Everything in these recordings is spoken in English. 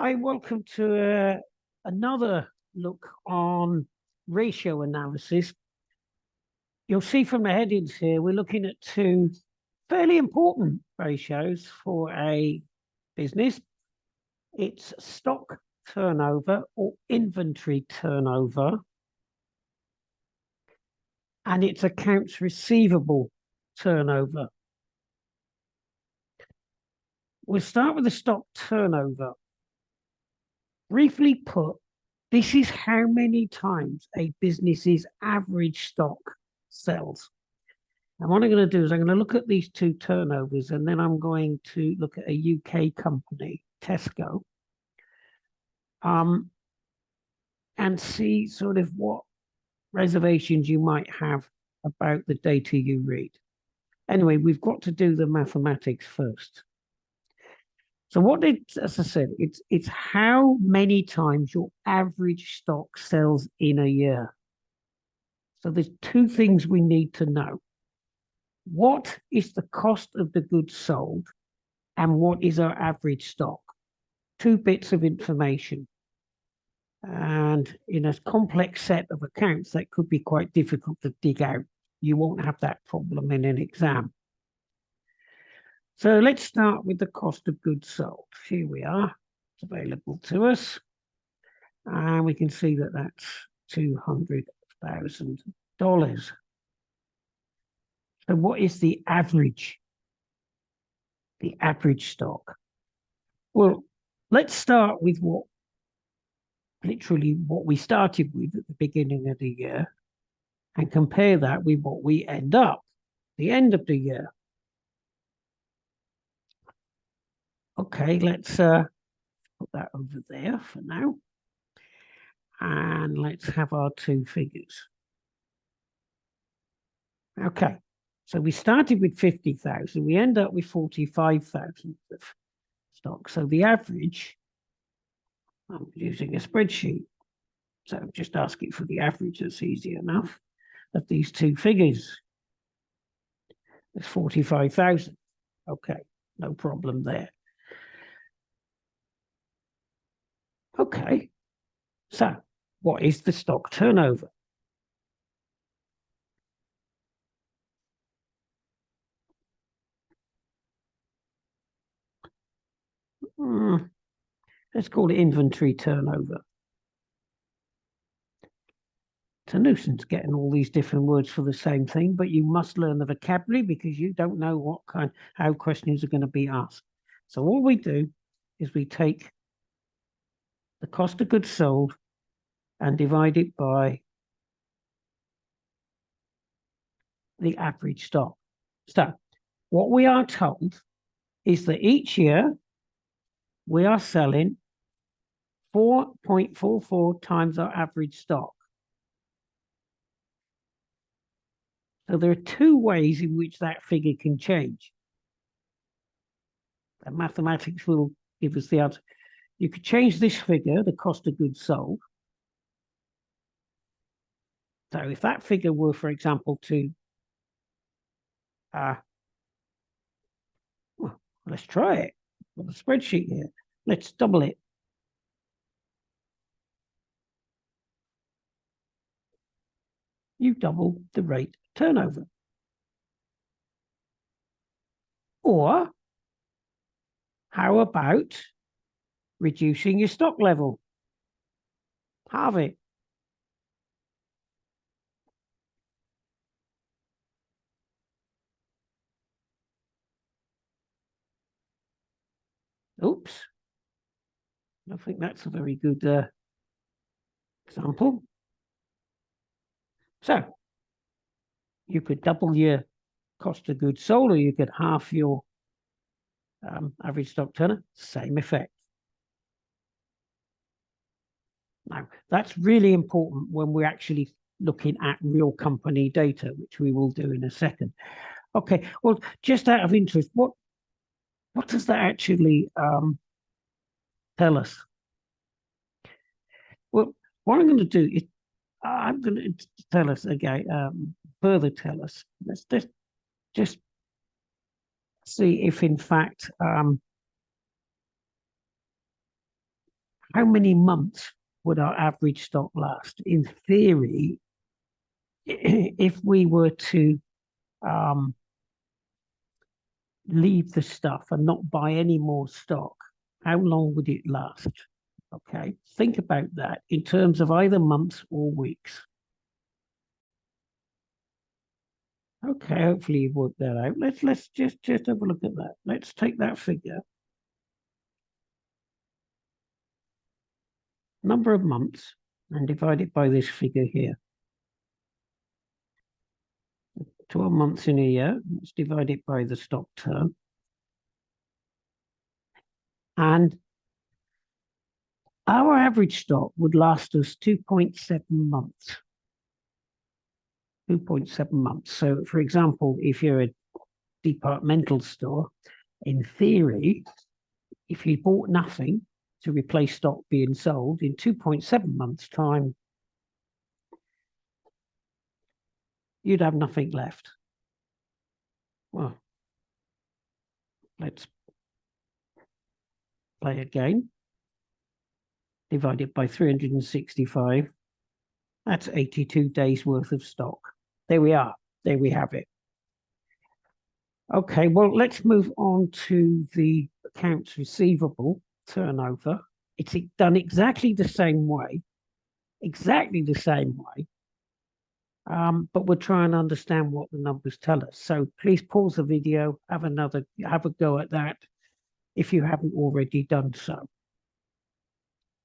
Hi, welcome to another look on ratio analysis. You'll see from the headings here, we're looking at two fairly important ratios for a business. It's stock turnover or inventory turnover, and it's accounts receivable turnover. We'll start with the stock turnover. Briefly put, this is how many times a business's average stock sells. And what I'm going to do is I'm going to look at these two turnovers, and then I'm going to look at a UK company, Tesco, and see sort of what reservations you might have about the data you read. Anyway, we've got to do the mathematics first. So what as I said, it's how many times your average stock sells in a year. So there's two things we need to know. What is the cost of the goods sold, and what is our average stock? Two bits of information. And in a complex set of accounts, that could be quite difficult to dig out. You won't have that problem in an exam. So let's start with the cost of goods sold. Here we are. It's available to us. And we can see that that's $200,000. So what is the average? The average stock? Well, let's start with literally what we started with at the beginning of the year and compare that with what we end up the end of the year. Okay, let's put that over there for now. And let's have our two figures. Okay, so we started with 50,000. We end up with 45,000 of stock. So the average, I'm using a spreadsheet. So just ask it for the average. That's easy enough. Of these two figures, it's 45,000. Okay, no problem there. Okay, so what is the stock turnover? Let's call it inventory turnover. It's a nuisance getting all these different words for the same thing, but you must learn the vocabulary because you don't know how questions are going to be asked. So what we do is we take the cost of goods sold and divide it by the average stock. So what we are told is that each year we are selling 4.44 times our average stock. So there are two ways in which that figure can change. And mathematics will give us the answer. You could change this figure, the cost of goods sold. So if that figure were, for example, well, let's try it. Got a spreadsheet here. Let's double it. You double the rate of turnover. Or how about reducing your stock level? Halve it. Oops. I think that's a very good example. So you could double your cost of goods sold, or you could half your average stock turnover, same effect. Now, that's really important when we're actually looking at real company data, which we will do in a second. Okay, well, just out of interest, what does that actually tell us? Well, what I'm going to do is I'm going to tell us again, further tell us. Let's just see if, in fact, how many months would our average stock last? In theory, if we were to um, leave the stuff and not buy any more stock, how long would it last? Okay, think about that in terms of either months or weeks. Okay, hopefully you've worked that out. Let's just have a look at that. Let's take that figure, number of months, and divide it by this figure here. 12 months in a year. Let's divide it by the stock term. And our average stock would last us 2.7 months. 2.7 months. So, for example, if you're a departmental store, in theory, if you bought nothing to replace stock being sold in 2.7 months' time, you'd have nothing left. Well, let's play again. Divide it by 365. That's 82 days worth of stock. There we are. There we have it. Okay, well, let's move on to the accounts receivable turnover. It's done exactly the same way, but we'll try and understand what the numbers tell us. So please pause the video, have a go at that if you haven't already done so.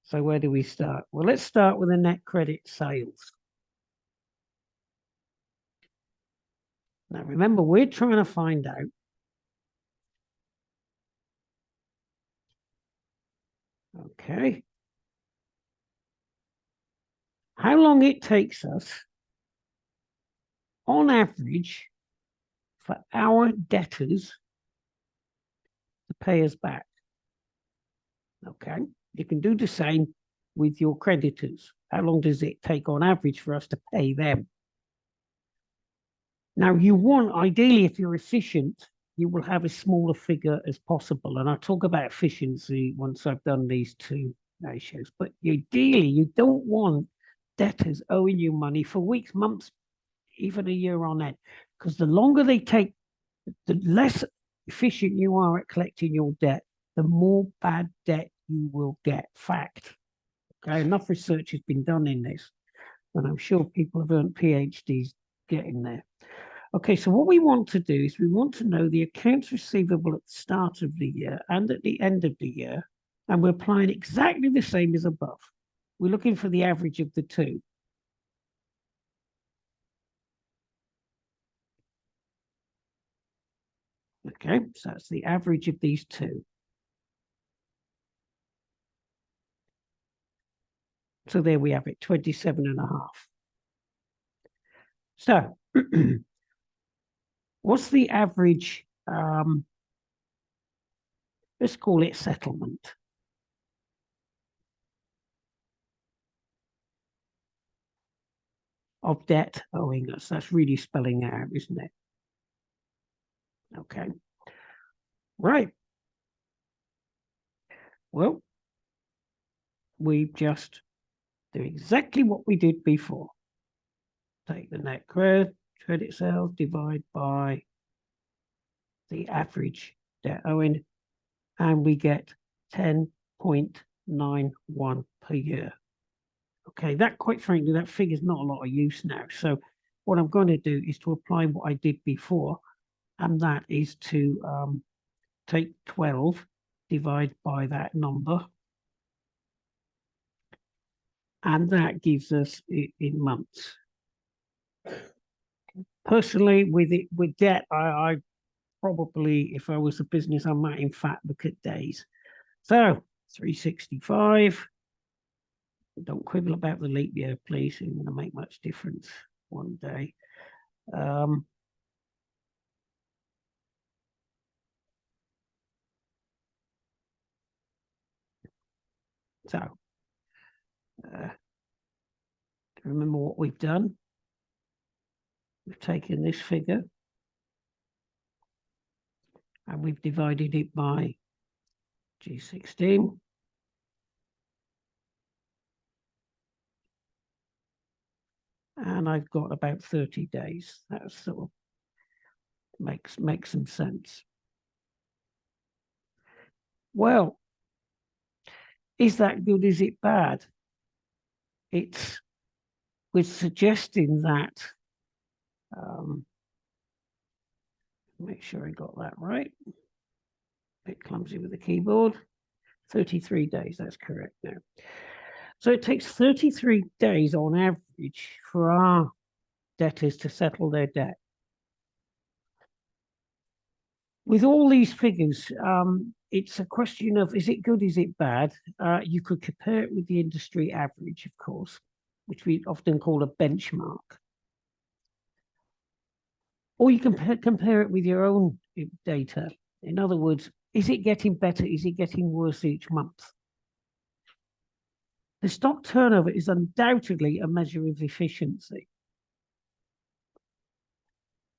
So where do we start? Well, let's start with the net credit sales. Now, remember, we're trying to find out okay, how long it takes us on average for our debtors to pay us back. Okay, you can do the same with your creditors. How long does it take on average for us to pay them? Now, you want, ideally, if you're efficient, you will have as small a figure as possible. And I'll talk about efficiency once I've done these two ratios. But ideally, you don't want debtors owing you money for weeks, months, even a year on end. Because the longer they take, the less efficient you are at collecting your debt, the more bad debt you will get. Fact. Okay, enough research has been done in this, and I'm sure people have earned PhDs getting there. Okay, so what we want to do is we want to know the accounts receivable at the start of the year and at the end of the year, and we're applying exactly the same as above. We're looking for the average of the two. Okay, so that's the average of these two. So there we have it, 27.5. So what's the average, let's call it settlement. Of debt owing us. That's really spelling out, isn't it? Okay. Right. Well, we just do exactly what we did before. Take the net credit sales, divide by the average debt owing, and we get 10.91 per year. Okay, that quite frankly, that figure's not a lot of use now. So what I'm going to do is to apply what I did before, and that is to take 12, divide by that number, and that gives us in months. Personally, with debt, I probably, if I was a business, I might in fact look at days. So 365. Don't quibble about the leap year, please. It's going to make much difference one day. So remember what we've done. We've taken this figure and we've divided it by G16. and I've got about 30 days. That sort of makes some sense. Well, is that good? Is it bad? We're suggesting that, make sure I got that right. A bit clumsy with the keyboard. 33 days, that's correct now. So it takes 33 days on average for our debtors to settle their debt. With all these figures, it's a question of, is it good, is it bad? You could compare it with the industry average, of course, which we often call a benchmark. Or you can compare it with your own data. In other words, is it getting better? Is it getting worse each month? The stock turnover is undoubtedly a measure of efficiency.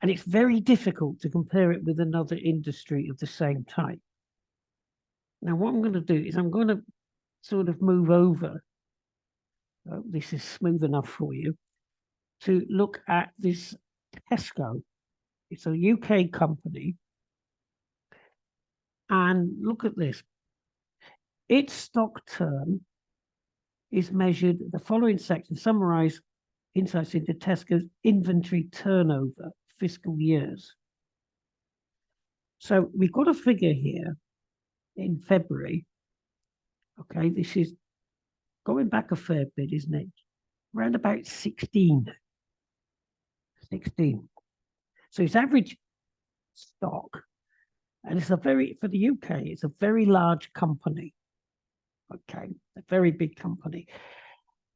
And it's very difficult to compare it with another industry of the same type. Now, what I'm going to do is I'm going to sort of move over. Oh, this is smooth enough for you to look at this Tesco. It's a UK company. And look at this. Its stock turn is measured, the following section summarize insights into Tesco's inventory turnover fiscal years. So we've got a figure here in February. Okay, this is going back a fair bit, isn't it? Around about 16. 16. So its average stock, and it's a very, for the UK, it's a very large company. Okay, a very big company.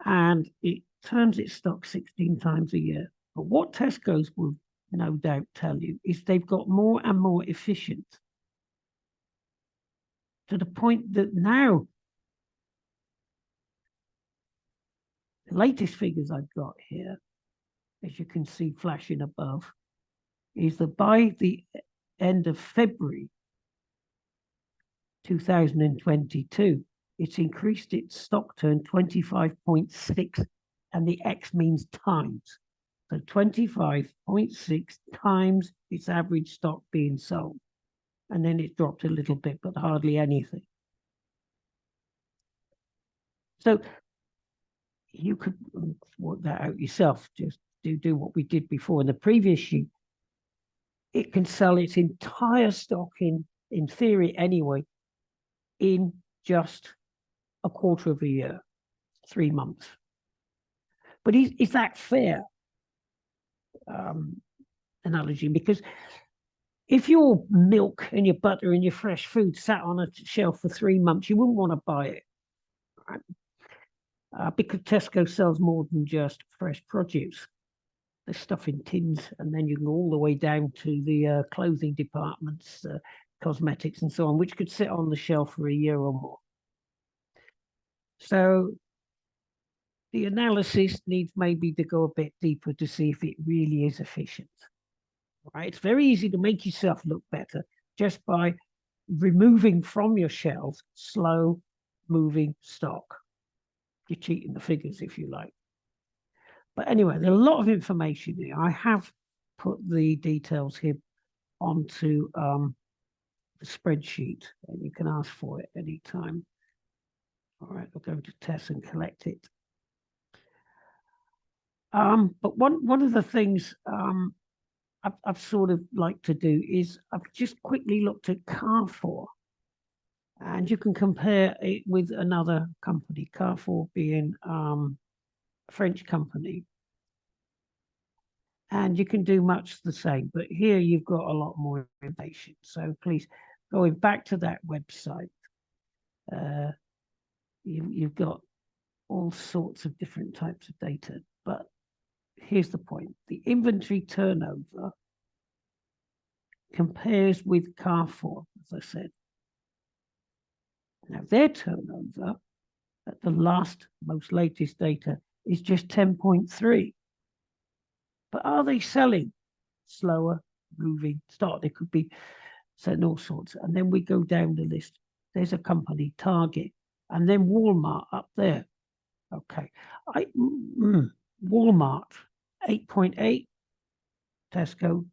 And it turns its stock 16 times a year. But what Tesco's will no doubt tell you is they've got more and more efficient to the point that now the latest figures I've got here, as you can see flashing above, is that by the end of February 2022, it's increased its stock turn 25.6, and the X means times. So 25.6 times its average stock being sold. And then it dropped a little bit, but hardly anything. So you could work that out yourself. Just do what we did before in the previous sheet. It can sell its entire stock in theory anyway, in just a quarter of a year, 3 months. But is that fair? Analogy, because if your milk and your butter and your fresh food sat on a shelf for 3 months, you wouldn't want to buy it, right? Because Tesco sells more than just fresh produce. There's stuff in tins, and then you can go all the way down to the clothing departments, cosmetics and so on, which could sit on the shelf for a year or more. So the analysis needs maybe to go a bit deeper to see if it really is efficient. Right? It's very easy to make yourself look better just by removing from your shelves slow moving stock. You're cheating the figures if you like. But anyway, there's a lot of information here. I have put the details here onto the spreadsheet, and you can ask for it anytime. All right, I'll go to test and collect it. But one of the things I've sort of like to do is I've just quickly looked at Carrefour, and you can compare it with another company, Carrefour being a French company. And you can do much the same, but here you've got a lot more information. So please, going back to that website, you've got all sorts of different types of data. But here's the point. The inventory turnover compares with Carrefour, as I said. Now, their turnover at the most latest data is just 10.3. But are they selling slower moving stock? They could be selling all sorts. And then we go down the list. There's a company, Target, and then Walmart up there. Okay. Walmart 8.8, Tesco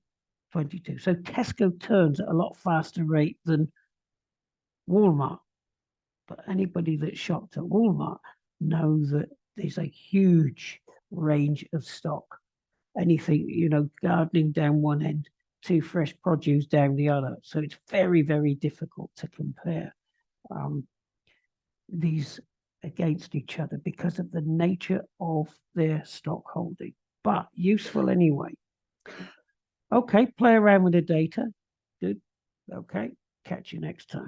22. So Tesco turns at a lot faster rate than Walmart. But anybody that shopped at Walmart knows that there's a huge range of stock. Anything, gardening down one end to fresh produce down the other. So it's very, very difficult to compare these against each other because of the nature of their stock holding, but useful anyway. Okay, play around with the data. Good. Okay, catch you next time.